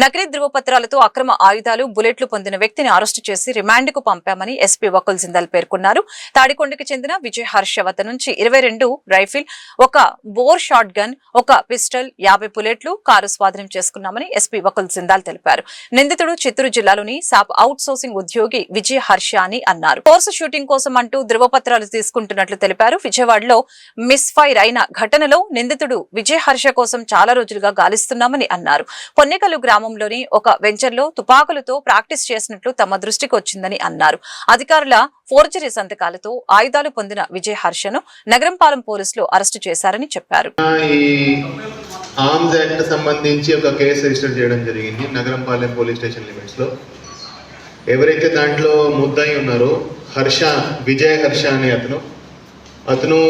నకిలీ ధృవపత్రాలతో అక్రమ ఆయుధాలు బుల్లెట్లు పొందిన వ్యక్తిని అరెస్టు చేసి రిమాండ్కు పంపామని ఎస్పీ వకుల్ జిందాల్ పేర్కొన్నారు. తాడికొండకి చెందిన విజయ్ హర్ష వద్ద నుంచి 22 రైఫిల్, ఒక బోర్ షాట్ గన్, ఒక పిస్టల్, 50 బుల్లెట్లు, కారు స్వాధీనం చేసుకున్నామని ఎస్పీ వకుల్ జిందాల్ తెలిపారు. నిందితుడు చిత్తూరు జిల్లాలోని సాప్ అవుట్ సోర్సింగ్ ఉద్యోగి విజయ్ హర్ష అని అన్నారు. కోర్సు షూటింగ్ కోసం అంటూ ధృవపత్రాలు తీసుకుంటున్నట్లు తెలిపారు. విజయవాడలో మిస్ ఫైర్ అయిన ఘటనలో నిందితుడు విజయ్ హర్ష కోసం చాలా రోజులుగా గాలిస్తున్నామని అన్నారు. పొన్నికలు గ్రామంలోని ఒక వెంచర్లో తుపాకులతో ప్రాక్టీస్ చేసినట్లు తమ దృష్టికి వచ్చిందని అన్నారు. అధికారుల ఫోర్జరీ సంతకాలతో ఆయుధాలు పొందిన విజయ్ హర్షను నగరంపాలెం పోలీసులు అరెస్టు చేశారని చెప్పారు. ఆర్మ్స్ యాక్ట్ సంబంధించి ఒక కేసు రిజిస్టర్ చేయడం జరిగింది నగరంపాలెం పోలీస్ స్టేషన్ లిమిట్స్ లో. ఎవరైతే దాంట్లో ముద్దాయి ఉన్నారో విజయ్ హర్ష అనే అతను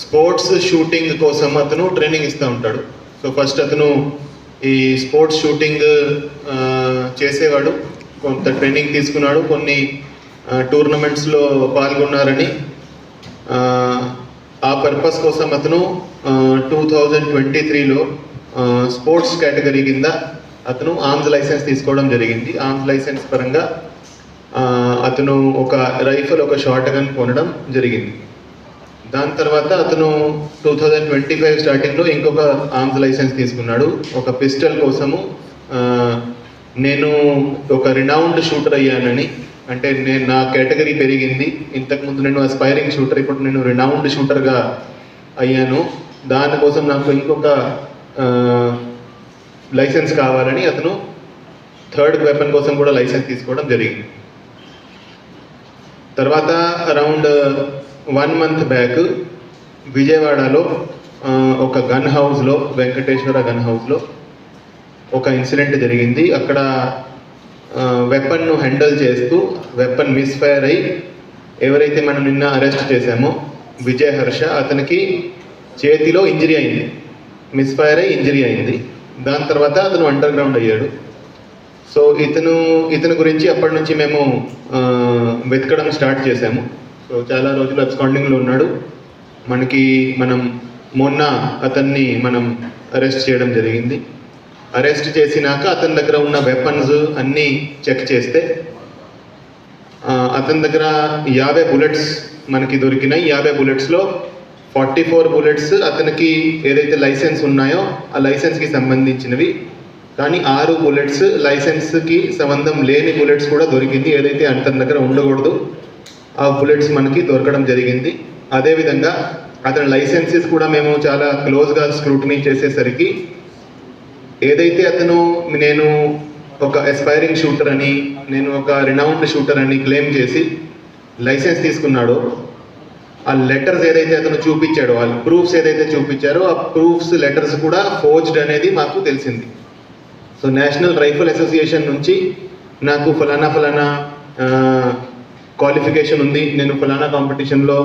స్పోర్ట్స్ షూటింగ్ కోసం అతను ట్రైనింగ్ ఇస్తూ ఉంటాడు. సో ఫస్ట్ అతను ఈ స్పోర్ట్స్ షూటింగ్ చేసేవాడు, కొంత ట్రైనింగ్ తీసుకున్నాడు, కొన్ని టోర్నమెంట్స్లో పాల్గొన్నారని ఆ పర్పస్ కోసం అతను 2023లో స్పోర్ట్స్ కేటగిరీ కింద అతను ఆర్మ్స్ లైసెన్స్ తీసుకోవడం జరిగింది. ఆర్మ్స్ లైసెన్స్ పరంగా అతను ఒక రైఫిల్, ఒక షార్ట్ గన్ కొనడం జరిగింది. దాని తర్వాత అతను 2025 స్టార్టింగ్లో ఇంకొక ఆర్మ్స్ లైసెన్స్ తీసుకున్నాడు. ఒక పిస్టల్ కోసము నేను ఒక రినౌండ్ షూటర్ అయ్యానని, అంటే నా కేటగిరీ పెరిగింది, ఇంతకుముందు నేను అస్పైరింగ్ షూటర్, ఇప్పుడు నేను రినౌండ్ షూటర్గా అయ్యాను, దానికోసం నాకు ఇంకొక లైసెన్స్ కావాలని అతను థర్డ్ వెపన్ కోసం కూడా లైసెన్స్ తీసుకోవడం జరిగింది. తర్వాత అరౌండ్ 1 month బ్యాక్ విజయవాడలో ఒక గన్ హౌస్లో, వెంకటేశ్వర గన్ హౌస్లో ఒక ఇన్సిడెంట్ జరిగింది. అక్కడ వెపన్ను హ్యాండిల్ చేస్తూ వెపన్ మిస్ఫైర్ అయ్యి ఎవరైతే మనం నిన్న అరెస్ట్ చేశామో విజయ్ హర్ష, అతనికి చేతిలో ఇంజరీ అయింది, మిస్ఫైర్ అయ్యి ఇంజరీ అయింది. దాని తర్వాత అతను అండర్ గ్రౌండ్ అయ్యాడు. సో ఇతను గురించి అప్పటి నుంచి మేము వెతకడం స్టార్ట్ చేశాము. సో చాలా రోజులు అబ్స్కాండింగ్లో ఉన్నాడు. మనం మొన్న అతన్ని అరెస్ట్ చేయడం జరిగింది. అరెస్ట్ చేసినాక అతని దగ్గర ఉన్న వెపన్స్ అన్నీ చెక్ చేస్తే అతని దగ్గర 50 బుల్లెట్స్ మనకి దొరికినాయి. 50 బుల్లెట్స్లో 44 బుల్లెట్స్ అతనికి ఏదైతే లైసెన్స్ ఉన్నాయో ఆ లైసెన్స్కి సంబంధించినవి, కానీ 6 బుల్లెట్స్ లైసెన్స్కి సంబంధం లేని బుల్లెట్స్ కూడా దొరికింది. ఏదైతే అతని దగ్గర ఉండకూడదు ఆ బుల్లెట్స్ మనకి దొరకడం జరిగింది. అదేవిధంగా అతని లైసెన్సెస్ కూడా మేము చాలా క్లోజ్గా స్క్రూటినీ చేసేసరికి ఏదైతే నేను ఒక ఎస్పైరింగ్ షూటర్ అని, నేను ఒక రినౌండ్ షూటర్ అని క్లెయిమ్ చేసి లైసెన్స్ తీసుకున్నాడో ఆ లెటర్స్ ఏదైతే అతను చూపించాడో, ఆ ప్రూఫ్స్ ఏదైతే చూపించారో ఆ ప్రూఫ్స్ లెటర్స్ కూడా ఫోర్జ్డ్ అనేది మాకు తెలిసింది. సో నేషనల్ రైఫిల్ అసోసియేషన్ నుంచి నాకు ఫలానా క్వాలిఫికేషన్ ఉంది, నేను ఫలానా కాంపిటీషన్లో